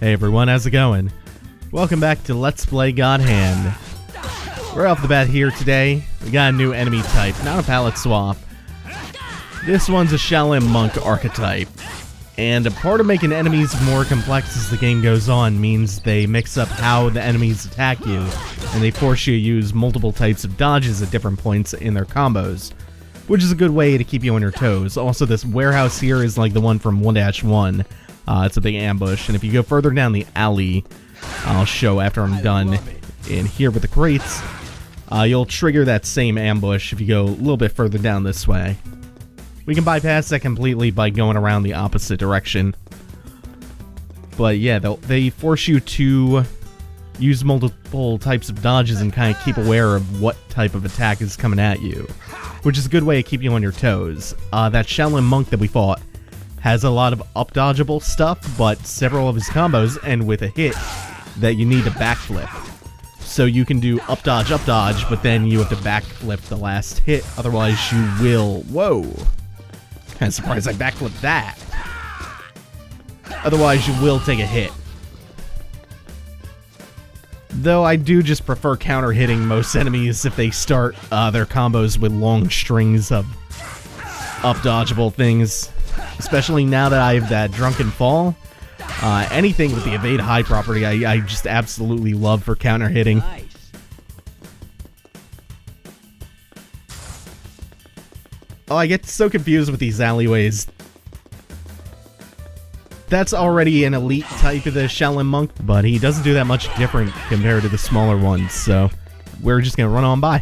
Hey everyone, how's it going? Welcome back to Let's Play God Hand. Right off the bat here today, we got a new enemy type, not a palette swap. This one's a Shaolin Monk archetype. And a part of making enemies more complex as the game goes on means they mix up how the enemies attack you, and they force you to use multiple types of dodges at different points in their combos, which is a good way to keep you on your toes. Also, this warehouse here is like the one from 1-1. It's a big ambush, and if you go further down the alley, I'll show after I'm done in here with the crates, you'll trigger that same ambush if you go a little bit further down this way. We can bypass that completely by going around the opposite direction. But yeah, they force you to use multiple types of dodges and kind of keep aware of what type of attack is coming at you, which is a good way to keep you on your toes. That Shaolin Monk that we fought has a lot of up-dodgeable stuff, but several of his combos end with a hit that you need to backflip. So you can do up-dodge, but then you have to backflip the last hit, otherwise you will... Whoa! Kind of surprised I backflipped that. Otherwise you will take a hit. Though I do just prefer counter-hitting most enemies if they start their combos with long strings of up-dodgeable things. Especially now that I have that Drunken Fall. Anything with the evade high property I just absolutely love for counter-hitting. Nice. Oh, I get so confused with these alleyways. That's already an elite type of the Shaolin Monk, but he doesn't do that much different compared to the smaller ones, so we're just gonna run on by.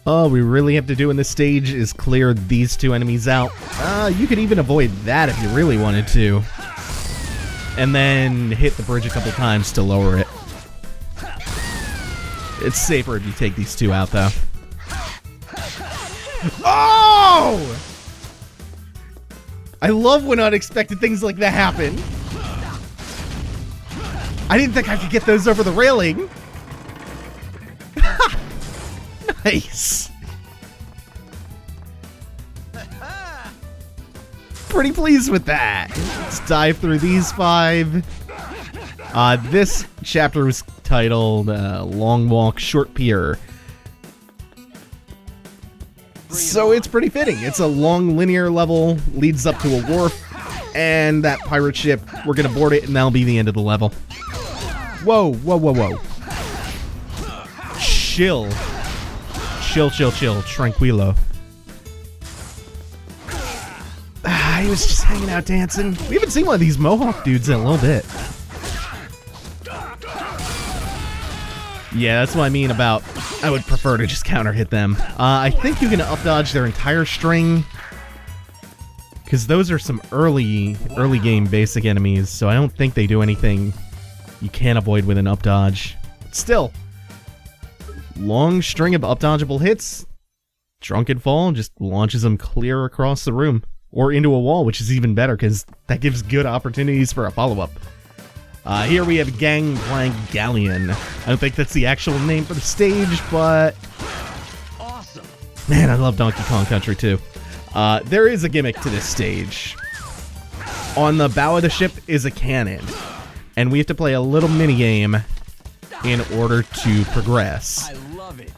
All we really have to do in this stage is clear these two enemies out. You could even avoid that if you really wanted to. And then hit the bridge a couple times to lower it. It's safer if you take these two out, though. Oh! I love when unexpected things like that happen. I didn't think I could get those over the railing. Nice. Pretty pleased with that. Let's dive through these 5. This chapter was titled Long Walk, Short Pier. So it's pretty fitting. It's a long linear level, leads up to a wharf, and that pirate ship, we're gonna board it and that'll be the end of the level. Whoa, whoa, whoa, whoa. Chill. Chill, tranquilo. He was just hanging out dancing. We haven't seen one of these Mohawk dudes in a little bit. Yeah, that's what I mean about I would prefer to just counter hit them. I think you can up dodge their entire string, because those are some early game basic enemies, so I don't think they do anything you can't avoid with an up dodge. Still, long string of up-dodgeable hits, Drunken Fall just launches them clear across the room, or into a wall, which is even better, because that gives good opportunities for a follow-up. Here we have Gangplank Galleon. I don't think that's the actual name for the stage, but... Awesome. Man, I love Donkey Kong Country, too. There is a gimmick to this stage. On the bow of the ship is a cannon, and we have to play a little minigame in order to progress. I love it.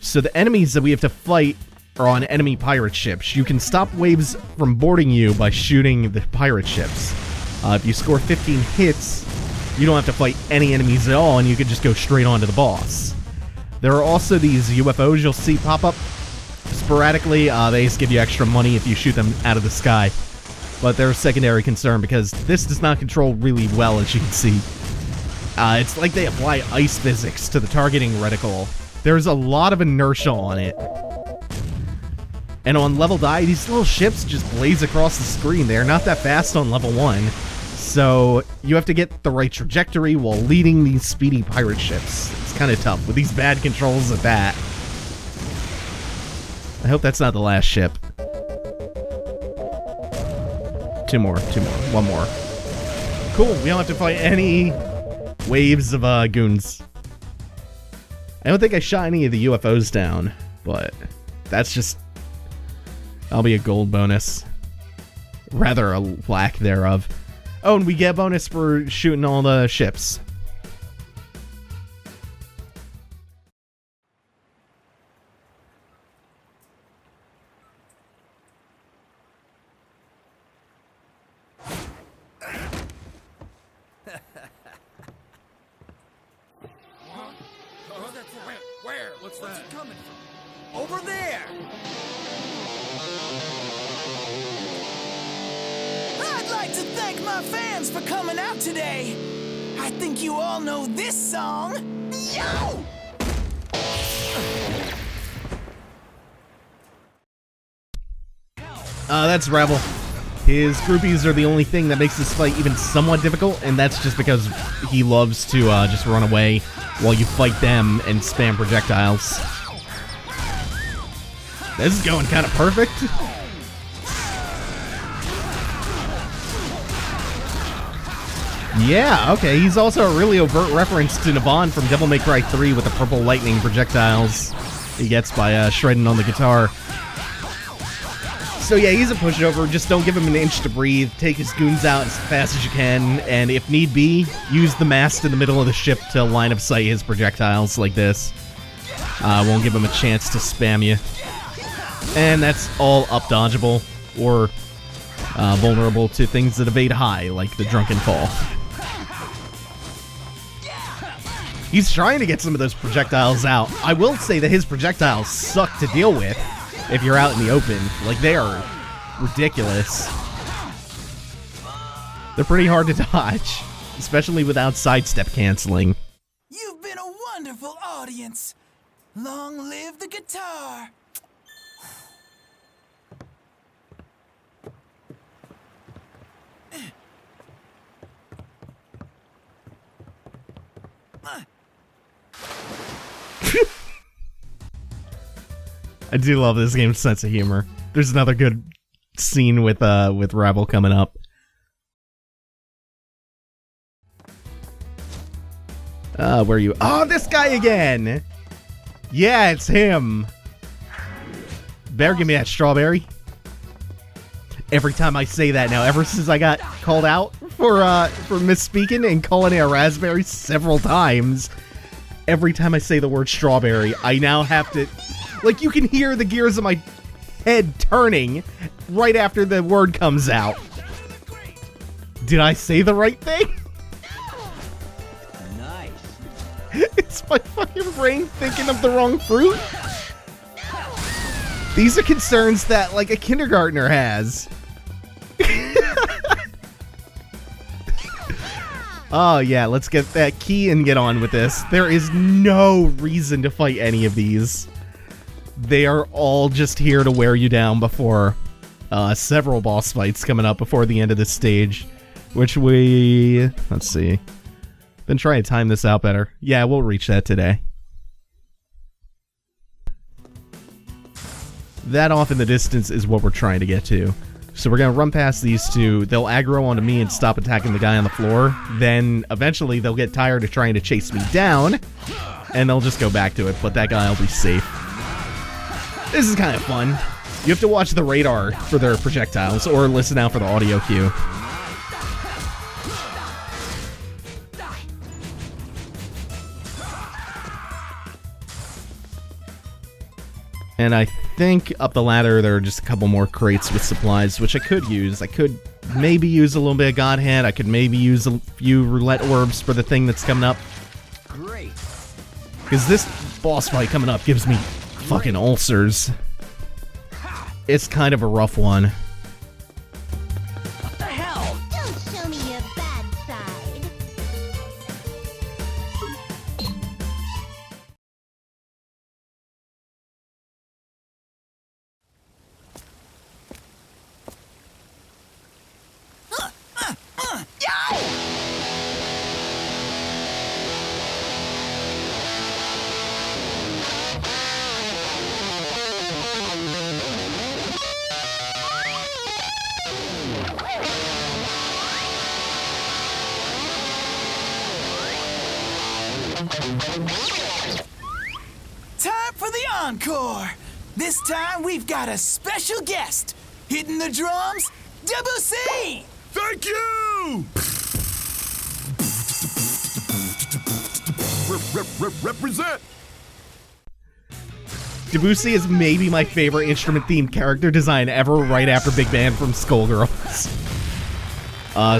So the enemies that we have to fight are on enemy pirate ships. You can stop waves from boarding you by shooting the pirate ships. If you score 15 hits, you don't have to fight any enemies at all, and you can just go straight on to the boss. There are also these UFOs you'll see pop up sporadically. They just give you extra money if you shoot them out of the sky. But they're a secondary concern because this does not control really well, as you can see. It's like they apply ice physics to the targeting reticle. There's a lot of inertia on it. And on level die, these little ships just blaze across the screen. They're not that fast on level 1. So you have to get the right trajectory while leading these speedy pirate ships. It's kind of tough with these bad controls at that. I hope that's not the last ship. Two more. One more. Cool, we don't have to fight any waves of goons. I don't think I shot any of the UFOs down, but that's just... That'll be a gold bonus. Rather, a lack thereof. Oh, and we get bonus for shooting all the ships. Where? What's it coming from? Over there! I'd like to thank my fans for coming out today. I think you all know this song. Yo! That's Ravel. His groupies are the only thing that makes this fight even somewhat difficult, and that's just because he loves to just run away while you fight them and spam projectiles. This is going kind of perfect. Yeah, okay, he's also a really overt reference to Navon from Devil May Cry 3 with the purple lightning projectiles he gets by shredding on the guitar. So yeah, he's a pushover, just don't give him an inch to breathe, take his goons out as fast as you can, and if need be, use the mast in the middle of the ship to line of sight his projectiles like this. Won't give him a chance to spam you. And that's all up dodgeable, or vulnerable to things that evade high, like the Drunken Fall. He's trying to get some of those projectiles out. I will say that his projectiles suck to deal with if you're out in the open. Like, they are ridiculous. They're pretty hard to dodge, especially without sidestep canceling. You've been a wonderful audience. Long live the guitar. I do love this game's sense of humor. There's another good scene with Ravel coming up. Where are you? Oh, this guy again! Yeah, it's him! Better give me that strawberry. Every time I say that now, ever since I got called out for misspeaking and calling it a raspberry several times, every time I say the word strawberry, I now have to... Like, you can hear the gears of my head turning right after the word comes out. Did I say the right thing? Nice. It's my fucking brain thinking of the wrong fruit. These are concerns that, like, a kindergartner has. Oh, yeah, let's get that key and get on with this. There is no reason to fight any of these. They are all just here to wear you down before several boss fights coming up before the end of this stage. Which we... Let's see. Been trying to time this out better. Yeah, we'll reach that today. That off in the distance is what we're trying to get to. So we're going to run past these two. They'll aggro onto me and stop attacking the guy on the floor. Then eventually they'll get tired of trying to chase me down. And they'll just go back to it, but that guy will be safe. This is kind of fun. You have to watch the radar for their projectiles, or listen out for the audio cue. And I think up the ladder there are just a couple more crates with supplies, which I could use. I could maybe use a little bit of Godhead. I could maybe use a few roulette orbs for the thing that's coming up. Great. Because this boss fight coming up gives me fucking ulcers. It's kind of a rough one. What the hell? Don't show me your bad side. Time for the encore! This time we've got a special guest! Hitting the drums, Debussy! Thank you! Represent! Debussy is maybe my favorite instrument-themed character design ever, right after Big Band from Skullgirls.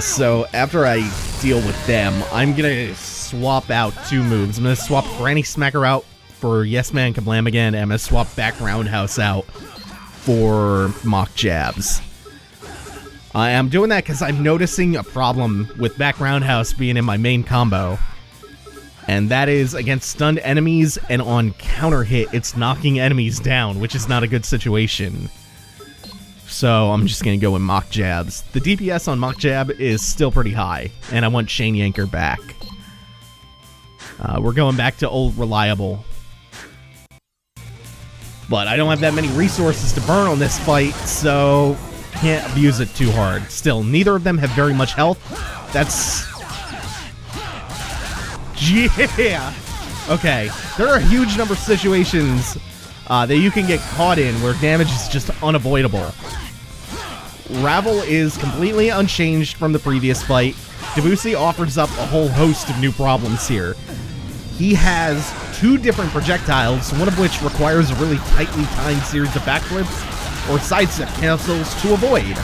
So after I deal with them, I'm gonna swap out 2 moves. I'm gonna swap Granny Smacker out for Yes Man Kablam again, and I'm gonna swap back Roundhouse out for Mock Jabs. I'm doing that because I'm noticing a problem with back Roundhouse being in my main combo. And that is against stunned enemies, and on counter hit, it's knocking enemies down, which is not a good situation. So I'm just going to go with Mock Jabs. The DPS on Mock Jab is still pretty high, and I want Shane Yanker back. We're going back to old reliable. But I don't have that many resources to burn on this fight, so can't abuse it too hard. Still, neither of them have very much health. That's... yeah! Okay, there are a huge number of situations that you can get caught in where damage is just unavoidable. Ravel is completely unchanged from the previous fight. Debussy offers up a whole host of new problems here. He has 2 different projectiles, one of which requires a really tightly timed series of backflips or sidestep cancels to avoid.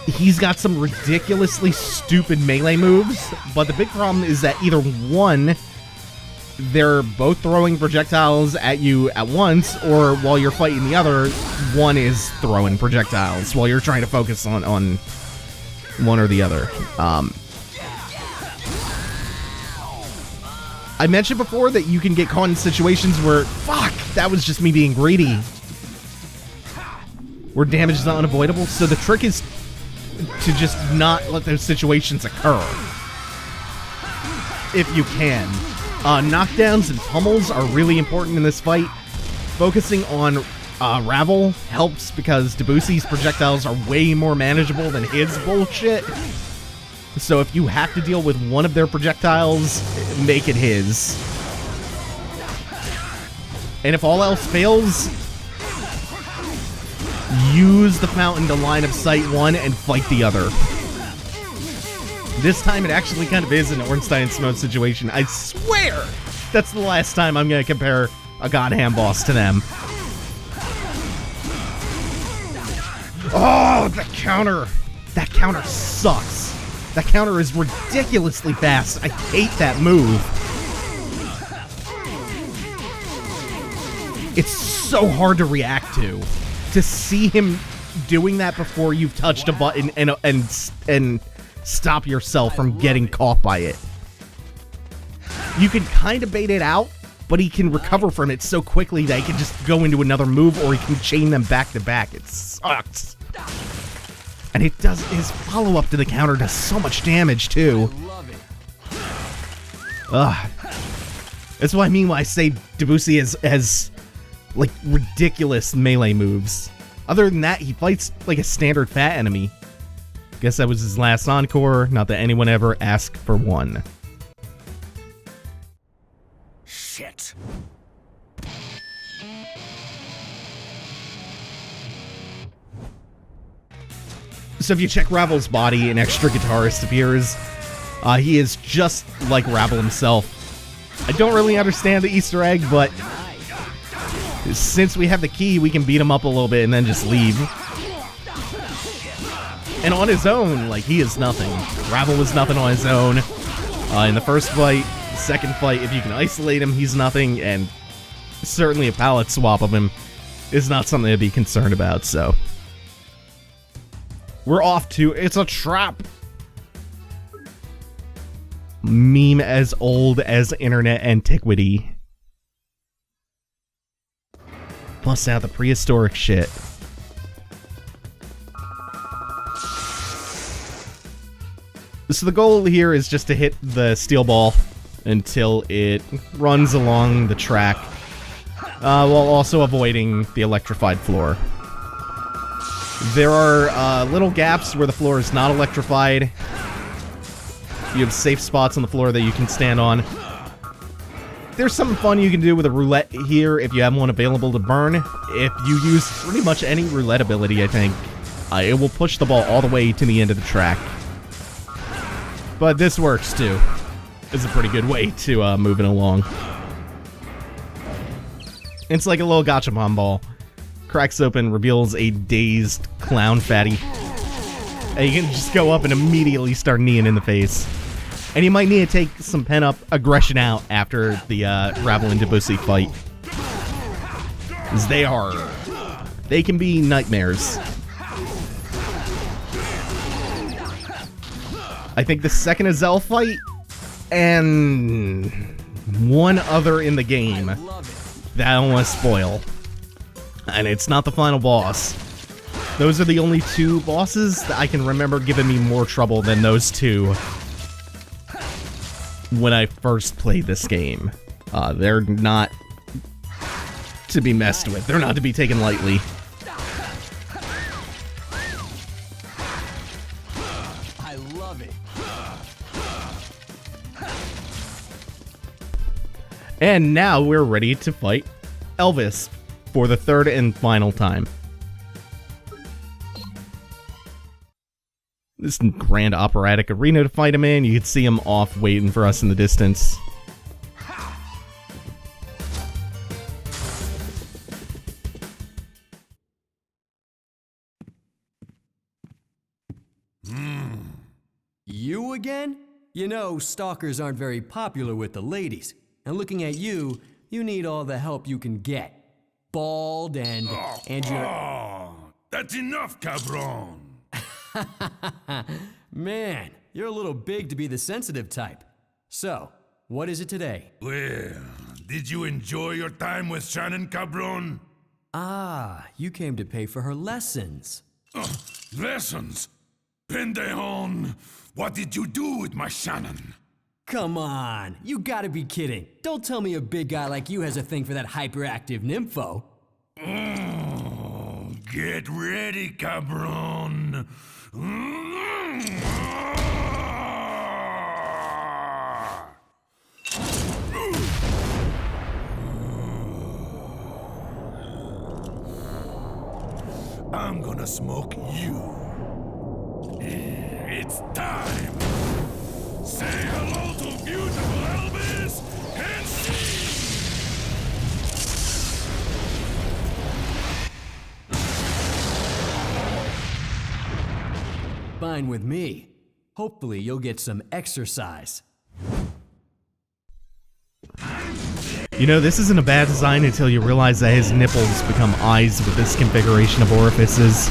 He's got some ridiculously stupid melee moves, but the big problem is that either one, they're both throwing projectiles at you at once, or while you're fighting the other, one is throwing projectiles while you're trying to focus on one or the other. I mentioned before that you can get caught in situations where, fuck, that was just me being greedy, where damage is unavoidable, so the trick is to just not let those situations occur, if you can. Knockdowns and pummels are really important in this fight. Focusing on Ravel helps because Debussy's projectiles are way more manageable than his bullshit. So if you have to deal with one of their projectiles, make it his. And if all else fails, use the fountain to line of sight one and fight the other. This time it actually kind of is an Ornstein's mode situation. I swear that's the last time I'm going to compare a Godhand boss to them. Oh, the counter! That counter sucks. That counter is ridiculously fast. I hate that move. It's so hard to react to. To see him doing that before you've touched a button and stop yourself from getting caught by it. You can kind of bait it out, but he can recover from it so quickly that he can just go into another move, or he can chain them back to back. It sucks. And it does, his follow-up to the counter does so much damage, too. Ugh. That's what I mean when I say Debussy has like, ridiculous melee moves. Other than that, he fights like a standard fat enemy. Guess that was his last encore, not that anyone ever asked for one. Shit. So if you check Ravel's body, an extra guitarist appears. He is just like Ravel himself. I don't really understand the Easter egg, but since we have the key, we can beat him up a little bit and then just leave. And on his own, like, he is nothing. Ravel was nothing on his own. In the first fight, second fight, if you can isolate him, he's nothing, and certainly a palette swap of him is not something to be concerned about, so. We're off to It's a Trap! Meme as old as internet antiquity. Bust out the prehistoric shit. So the goal here is just to hit the steel ball until it runs along the track, while also avoiding the electrified floor. There are little gaps where the floor is not electrified, You have safe spots on the floor that you can stand on. There's something fun you can do with a roulette here if you have one available to burn. If you use pretty much any roulette ability, I think, it will push the ball all the way to the end of the track. But this works too. It's a pretty good way to move it along. It's like a little gachapon ball. Cracks open, reveals a dazed clown fatty. And you can just go up and immediately start kneeing in the face. And you might need to take some pent-up aggression out after the Ravel and Debussy fight. Because they can be nightmares. I think the second Azel fight, and one other in the game that I don't want to spoil. And it's not the final boss. Those are the only two bosses that I can remember giving me more trouble than those two when I first played this game. They're not to be messed with. They're not to be taken lightly. I love it. And now we're ready to fight Elvis for the third and final time. This grand operatic arena to fight him in. You can see him off waiting for us in the distance. You again? You know, stalkers aren't very popular with the ladies. And looking at you, you need all the help you can get. Bald and you're... Oh, that's enough, cabron. Man, you're a little big to be the sensitive type. So, what is it today? Well, did you enjoy your time with Shannon, cabron? Ah, you came to pay for her lessons. Lessons? Pendejon, what did you do with my Shannon? Come on, you gotta be kidding. Don't tell me a big guy like you has a thing for that hyperactive nympho. Oh, get ready, cabron. I'm gonna smoke you. It's time. Say hello to beautiful Elvis and see. Fine with me. Hopefully you'll get some exercise. You know, this isn't a bad design until you realize that his nipples become eyes with this configuration of orifices.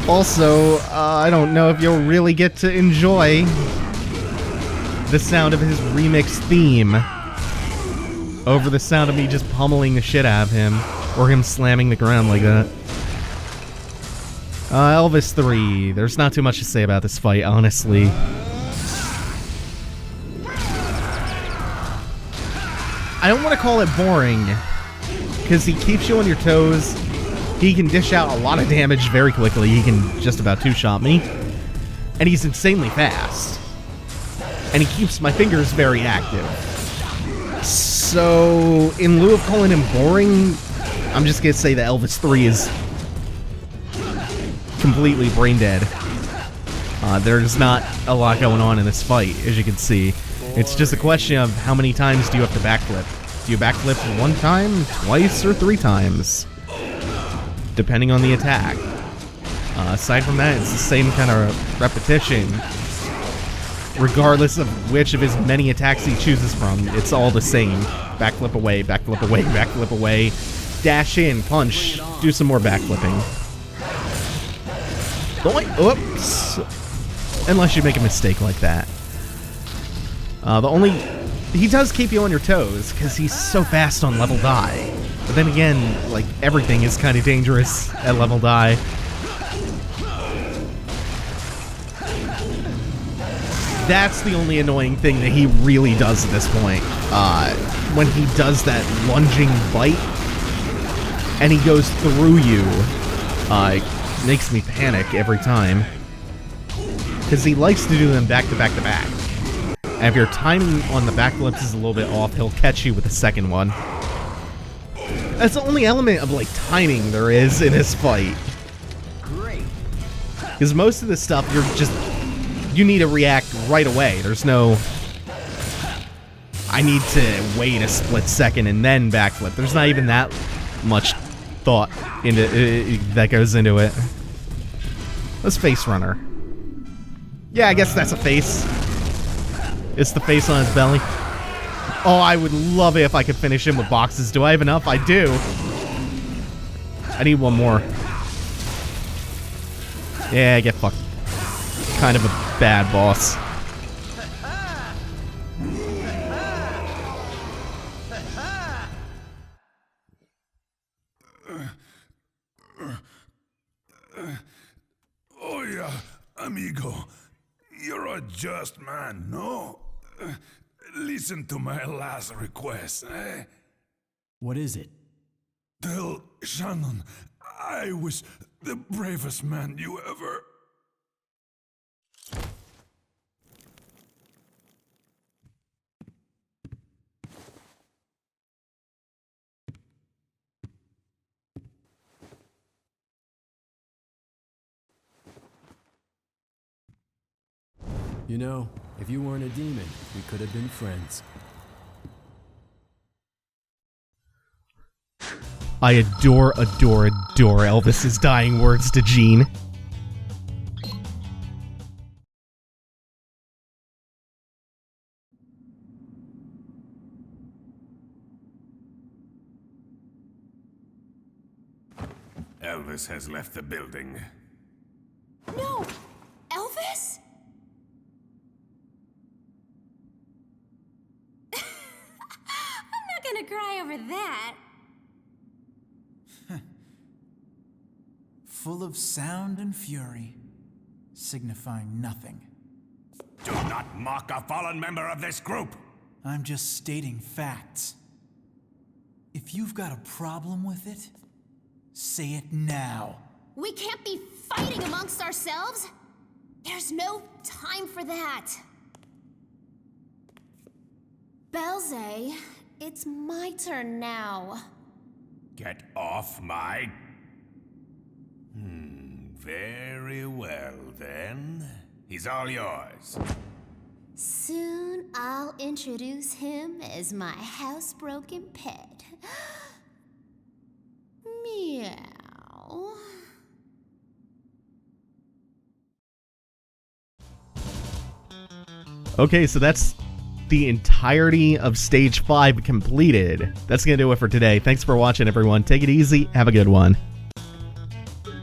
Also, I don't know if you'll really get to enjoy the sound of his remix theme over the sound of me just pummeling the shit out of him, or him slamming the ground like that. Elvis 3. There's not too much to say about this fight, honestly. I don't want to call it boring, because he keeps you on your toes. He can dish out a lot of damage very quickly. He can just about two-shot me. And he's insanely fast. And he keeps my fingers very active. So, in lieu of calling him boring, I'm just going to say that Elvis 3 is completely brain dead. There's not a lot going on in this fight, as you can see. It's just a question of how many times do you have to backflip. Do you backflip one time, twice, or 3 times? Depending on the attack. Aside from that, it's the same kind of repetition. Regardless of which of his many attacks he chooses from, it's all the same. Backflip away, backflip away, backflip away. Dash in, punch, do some more backflipping. Oops. Unless you make a mistake like that. He does keep you on your toes, because he's so fast on level die. But then again, like, everything is kind of dangerous at level die. That's the only annoying thing that he really does at this point. When he does that lunging bite, and he goes through you, makes me panic every time. Because he likes to do them back to back to back. And if your timing on the backflips is a little bit off, he'll catch you with the second one. That's the only element of, like, timing there is in this fight. Because most of the stuff, you need to react right away. There's no, I need to wait a split second and then backflip. There's not even that much thought into that goes into it. Let's face runner. Yeah, I guess that's a face. It's the face on his belly. Oh, I would love it if I could finish him with boxes. Do I have enough? I do. I need one more. Yeah, get fucked. Kind of a bad boss. Oh yeah, amigo. You're a just man, no? Listen to my last request, eh? What is it? Tell Shannon I was the bravest man you ever... You know, if you weren't a demon, we could have been friends. I adore Elvis's dying words to Jean. Elvis has left the building. No! Elvis? I'm not gonna cry over that. Full of sound and fury, signifying nothing. Do not mock a fallen member of this group! I'm just stating facts. If you've got a problem with it, say it now. We can't be fighting amongst ourselves. There's no time for that. Belze, it's my turn now. Get off my... very well then. He's all yours. Soon I'll introduce him as my housebroken pet. Meow. Okay, so that's the entirety of Stage 5 completed. That's gonna do it for today. Thanks for watching, everyone. Take it easy. Have a good one.